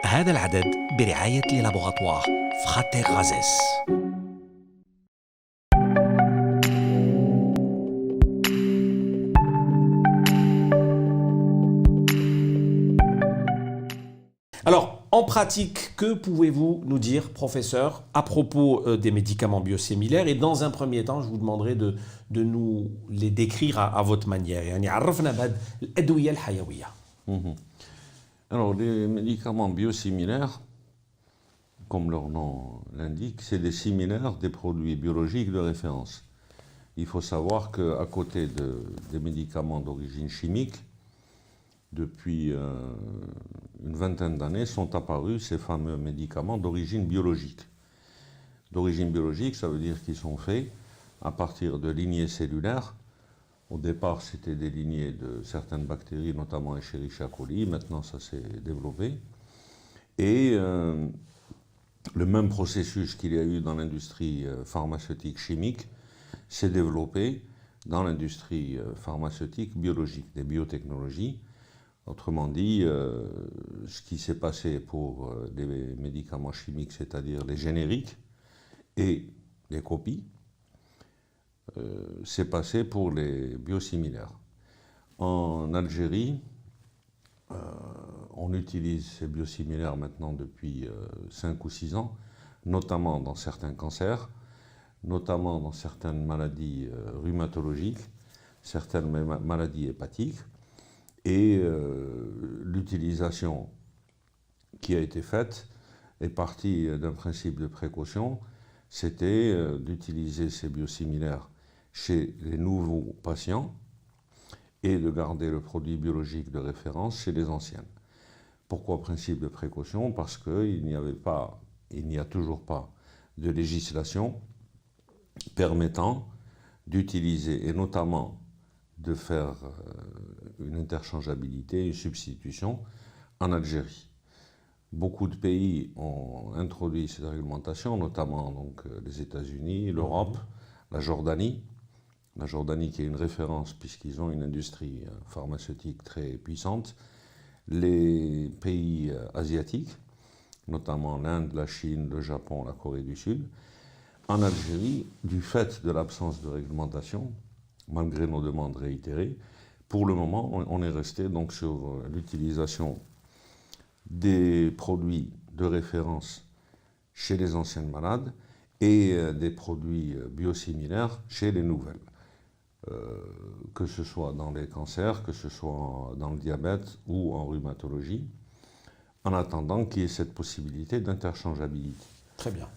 هذا العدد برعاية لي لابوغاتوار فراتير غازيس. Alors, en pratique, que pouvez-vous nous dire, professeur, à propos des médicaments biosimilaires? Et dans un premier temps, je vous demanderai de nous les décrire à votre manière. يعني عرفنا بهاد الأدوية الحيوية. Alors, les médicaments biosimilaires, comme leur nom l'indique, c'est des similaires des produits biologiques de référence. Il faut savoir qu'à côté des médicaments d'origine chimique, depuis une vingtaine d'années, sont apparus ces fameux médicaments d'origine biologique. D'origine biologique, ça veut dire qu'ils sont faits à partir de lignées cellulaires. Au départ, c'était des lignées de certaines bactéries, notamment Escherichia coli. Maintenant, ça s'est développé. Et le même processus qu'il y a eu dans l'industrie pharmaceutique chimique s'est développé dans l'industrie pharmaceutique biologique, des biotechnologies. Autrement dit, ce qui s'est passé pour les médicaments chimiques, c'est-à-dire les génériques et les copies, s'est passé pour les biosimilaires. En Algérie, on utilise ces biosimilaires maintenant depuis 5 ou 6 ans, notamment dans certains cancers, notamment dans certaines maladies rhumatologiques, certaines maladies hépatiques. Et l'utilisation qui a été faite est partie d'un principe de précaution, c'était d'utiliser ces biosimilaires chez les nouveaux patients et de garder le produit biologique de référence chez les anciens. Pourquoi principe de précaution? Parce qu'il n'y a toujours pas de législation permettant d'utiliser, et notamment de faire une interchangeabilité, une substitution en Algérie. Beaucoup de pays ont introduit cette réglementation, notamment donc, les États-Unis, l'Europe, la Jordanie. La Jordanie qui est une référence puisqu'ils ont une industrie pharmaceutique très puissante. Les pays asiatiques, notamment l'Inde, la Chine, le Japon, la Corée du Sud. En Algérie, du fait de l'absence de réglementation, malgré nos demandes réitérées, pour le moment, on est resté donc sur l'utilisation des produits de référence chez les anciennes malades et des produits biosimilaires chez les nouvelles. Que ce soit dans les cancers, que ce soit dans le diabète ou en rhumatologie, en attendant qu'il y ait cette possibilité d'interchangeabilité. Très bien.